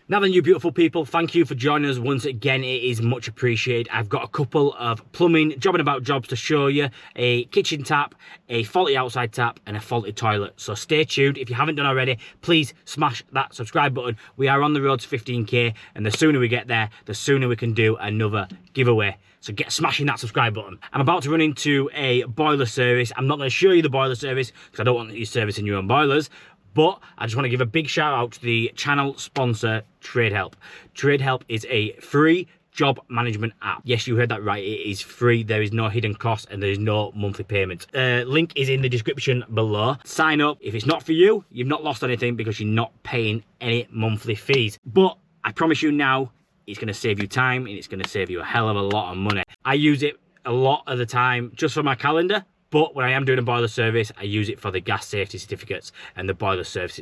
Now then, you beautiful people, thank you for joining us once again. It is much appreciated. I've got a couple of plumbing jobbing about jobs to show you. A kitchen tap, a faulty outside tap and a faulty toilet. So stay tuned. If you haven't done already, please smash that subscribe button. We are on the road to 15k, and the sooner we get there, the sooner we can do another giveaway. So get smashing that subscribe button. I'm about to run into a boiler service. I'm not going to show you the boiler service because I don't want you servicing your own boilers. But I just want to give a big shout out to the channel sponsor, Trade Help. Trade Help is a free job management app. Yes, you heard that right. It is free. There is no hidden cost and there is no monthly payment. Link is in the description below. Sign up. If it's not for you, you've not lost anything because you're not paying any monthly fees. But I promise you now, it's going to save you time and it's going to save you a hell of a lot of money. I use it a lot of the time just for my calendar. But when I am doing a boiler service, I use it for the gas safety certificates and the boiler service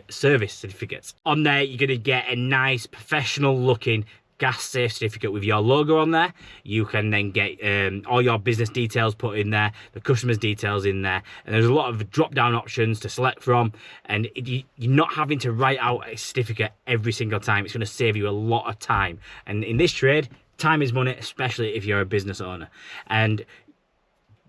certificates. On there, you're going to get a nice professional looking gas safe certificate with your logo on there. You can then get all your business details put in there, the customer's details in there, and there's a lot of drop down options to select from, and you're not having to write out a certificate every single time. It's going to save you a lot of time, and in this trade, time is money, especially if you're a business owner. And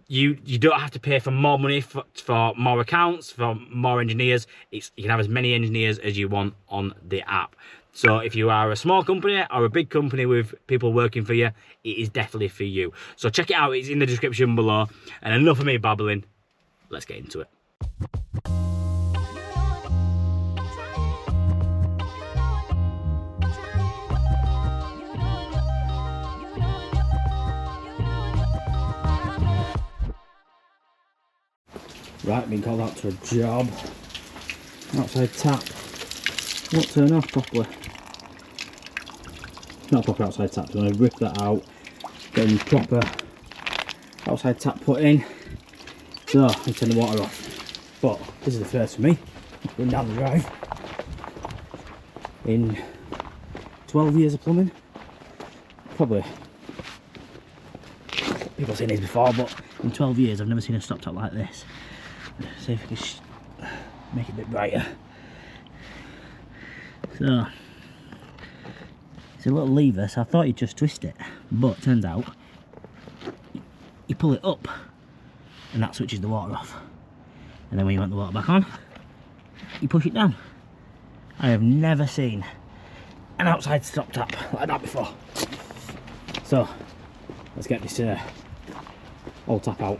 you don't have to pay for more money for more accounts, for more engineers. You can have as many engineers as you want on the app. So if you are a small company or a big company with people working for you, it is definitely for you. So check it out, it's in the description below. And enough of me babbling, let's get into it. Right, been called out to a job. Outside tap won't turn off properly. Not a proper outside tap, so I'm going to rip that out, get a proper outside tap put in. So I can turn the water off. But this is the first for me, going down the drive. In 12 years of plumbing, probably people have seen these before, but in 12 years I've never seen a stop tap like this. See if I can make it a bit brighter. So it's a little lever, so I thought you'd just twist it, but it turns out you pull it up and that switches the water off, and then when you want the water back on, you push it down. I have never seen an outside stop tap like that before. So let's get this old tap out.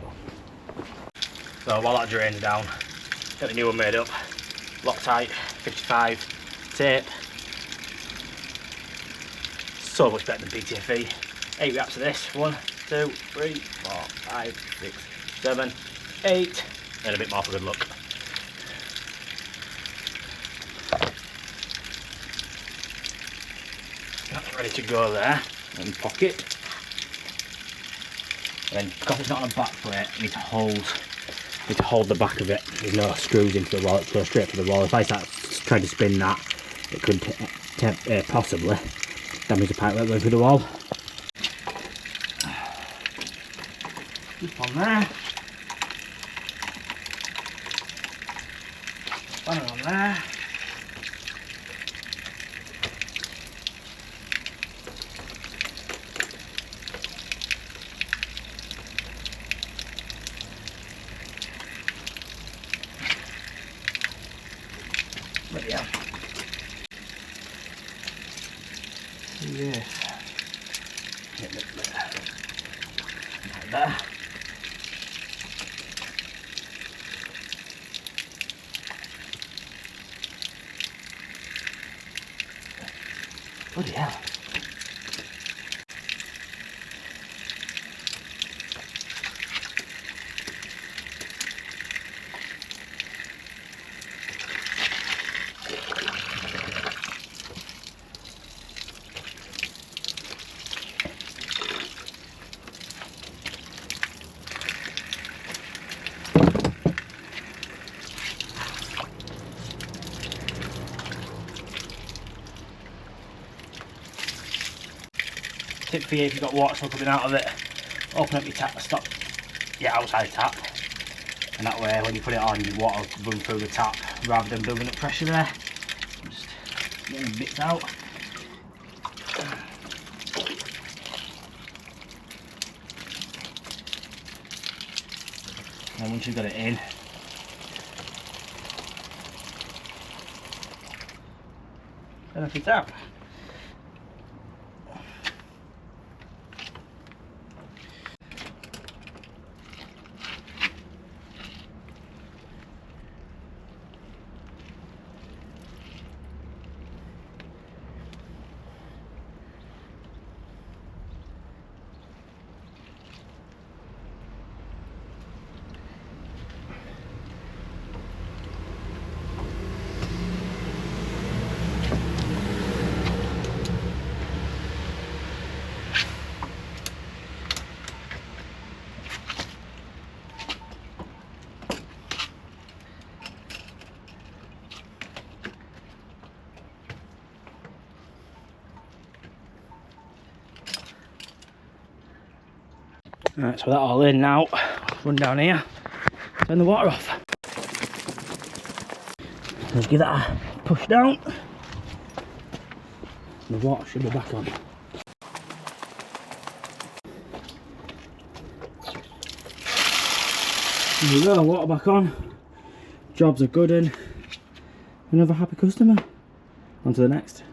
So while that drains down, get the new one made up, Loctite 55 tape, so much better than PTFE. 8 wraps of this, 1, 2, 3, 4, 5, 6, 7, 8, and a bit more for good luck. That's ready to go there, in pocket. And then because it's not on a back plate, you need to hold the back of it. There's no screws into the wall, it goes straight to the wall. If I start trying to spin that, it could possibly damage the pipe going through the wall. Just on there. Spanner on there. Yeah. Yes. Get it there. Like that. Bloody hell. Tip for you, if you've got water coming out of it, open up your tap to stop your outside tap, and that way when you put it on, your water will run through the tap rather than building up pressure there. Just Getting the bits out. And once you've got it in, then it's out. Right, so that all in now, run down here, turn the water off. Let's give that a push down. The water should be back on. There we go, water back on. Jobs are good and another happy customer. On to the next.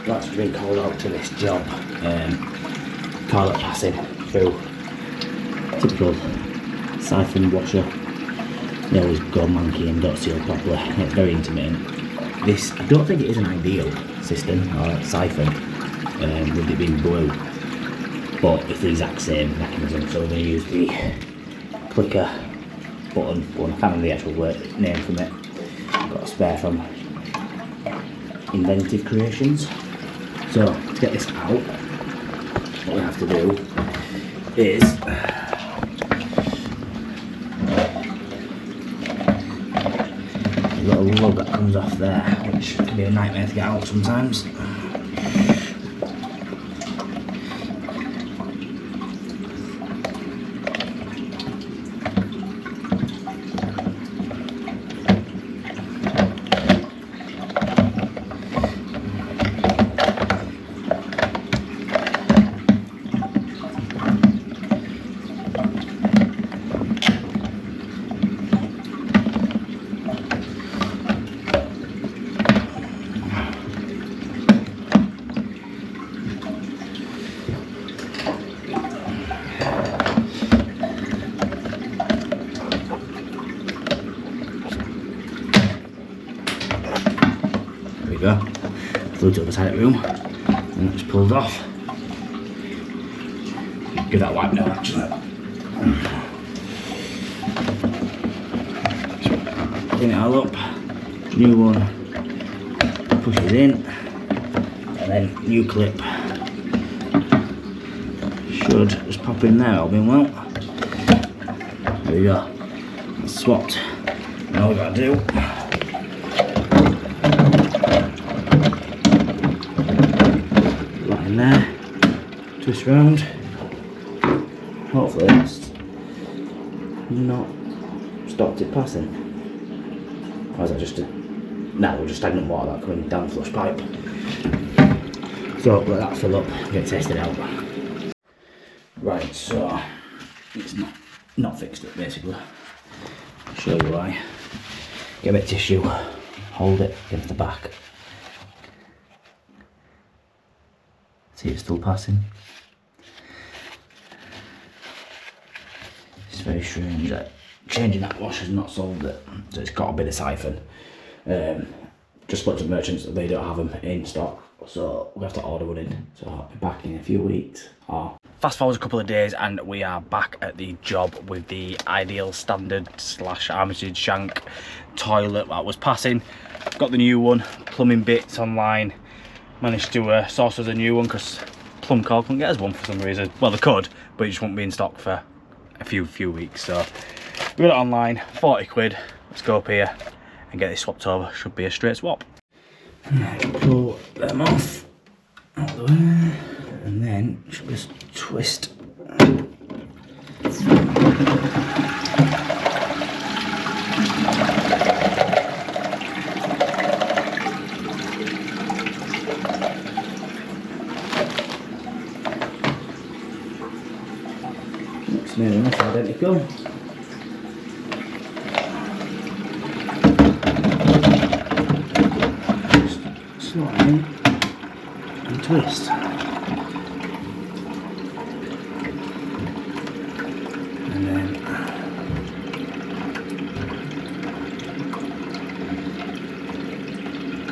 That's been called out to this job. Toilet passing through. Typical siphon washer. They always go manky and don't seal properly. It's very intermittent. This, I don't think it is an ideal system or siphon with it being blue, but it's the exact same mechanism. So we're going to use the clicker button. Well, I can't remember the actual name from it. Got a spare from Inventive Creations. So to get this out, what we have to do is a little lug that comes off there, which can be a nightmare to get out sometimes. Go. Flew to the other side of the room and it was pulled off. Give that a wipe now actually. Clean it all up, new one, push it in, and then new clip should just pop in there, all being well. There we go, it's swapped. Now all we gotta do there, twist round, hopefully it's not stopped it passing. Or is that just no, we're just stagnant water that coming down the flush pipe. So let that fill up, get it tested out. Right, so it's not fixed it basically. I'll show you why. Get a bit of tissue, hold it against the back. See, it's still passing. It's very strange that changing that washer's not solved it. So it's got a bit of siphon. Just spoke to merchants, they don't have them in stock, so we have to order one in. So I'll be back in a few weeks. Fast forward a couple of days and we are back at the job with the ideal standard / armitage shank toilet that was passing. Got the new one, plumbing bits online. Managed to source us a new one because Plumber couldn't get us one for some reason. Well, they could, but it just won't be in stock for a few weeks. So we got it online, 40 quid. Let's go up here and get this swapped over. Should be a straight swap. Pull them off out the way, and then should just twist. near enough identical. Just slot in and twist. And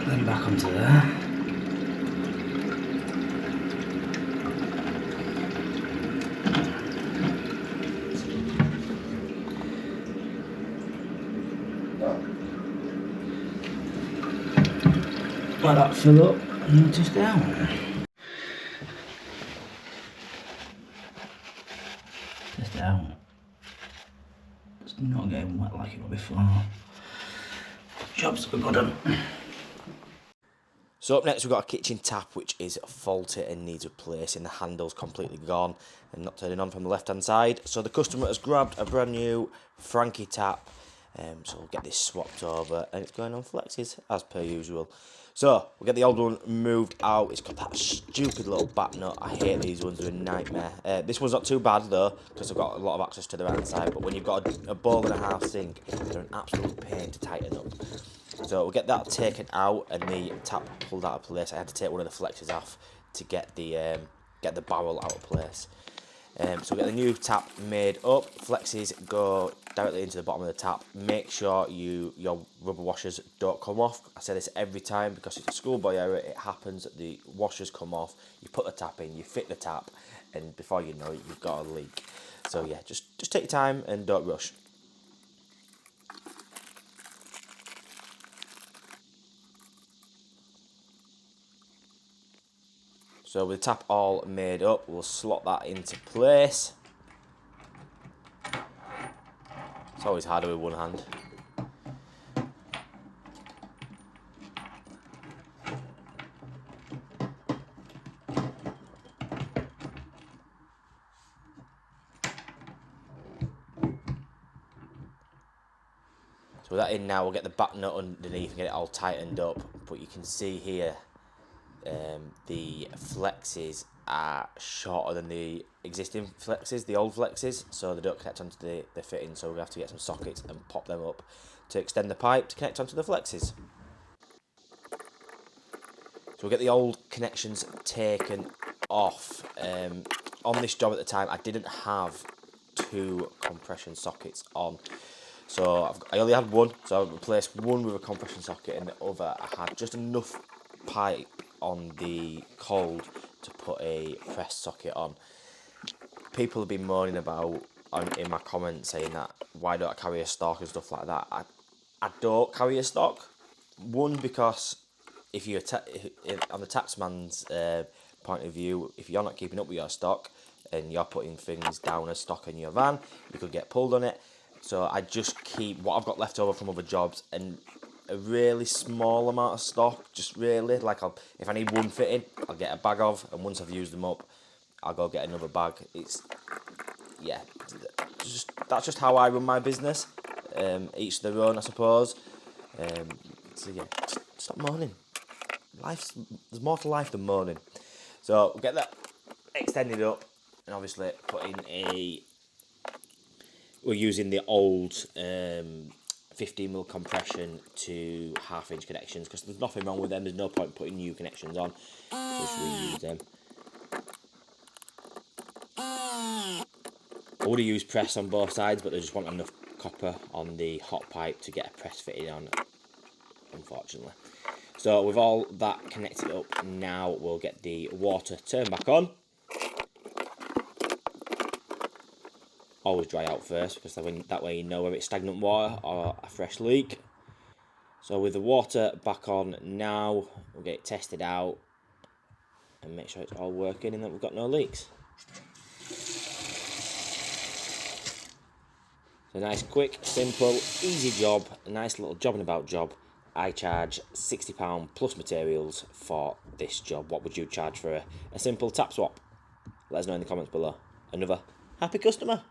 then back onto there. Let that fill up and twist it out. Twist it out. It's not getting wet like it was before. Job's good done. So up next we've got a kitchen tap which is faulty and needs replacing. The handle's completely gone and not turning on from the left hand side. So the customer has grabbed a brand new Frankie tap. So we'll get this swapped over and it's going on flexes as per usual. So we'll get the old one moved out. It's got that stupid little back nut. I hate these ones, they're a nightmare. This one's not too bad though because I've got a lot of access to the right side, but when you've got a ball and a half sink, they're an absolute pain to tighten up. So we'll get that taken out and the tap pulled out of place. I had to take one of the flexes off to get the barrel out of place. So we'll get the new tap made up. Flexes go directly into the bottom of the tap. Make sure your rubber washers don't come off. I say this every time because it's a schoolboy error. It happens that the washers come off. You put the tap in, you fit the tap, and before you know it, you've got a leak. So yeah, just take your time and don't rush. So with the tap all made up, we'll slot that into place. It's always harder with one hand. So with that in now, we'll get the back nut underneath and get it all tightened up. But you can see here, the flexes are shorter than the existing flexes, the old flexes, so they don't connect onto the fitting, so we have to get some sockets and pop them up to extend the pipe to connect onto the flexes. So we'll get the old connections taken off. On this job at the time, I didn't have 2 compression sockets on. So I only had one, so I replaced one with a compression socket and the other I had just enough pipe on the cold to put a press socket on. People have been moaning about in my comments saying that why don't I carry a stock and stuff like that. I don't carry a stock. One, because if you're on the taxman's point of view, if you're not keeping up with your stock and you're putting things down as stock in your van, you could get pulled on it. So I just keep what I've got left over from other jobs and a really small amount of stock. Just really, like if I need one fitting, I'll get a bag of, and once I've used them up, I'll go get another bag. Yeah, that's just how I run my business. Each their own, I suppose. So yeah, stop moaning. There's more to life than moaning. So we'll get that extended up, and obviously we're using the old 15mm compression to 1/2 inch connections because there's nothing wrong with them. There's no point putting new connections on. Just reuse them. I would have used press on both sides, but they just want enough copper on the hot pipe to get a press fitted on, unfortunately. So with all that connected up, now we'll get the water turned back on. Always dry out first because that way you know whether it's stagnant water or a fresh leak. So with the water back on now, we'll get it tested out and make sure it's all working and that we've got no leaks. So nice, quick, simple, easy job, a nice little job and about job. I charge £60 plus materials for this job. What would you charge for a simple tap swap? Let us know in the comments below. Another happy customer.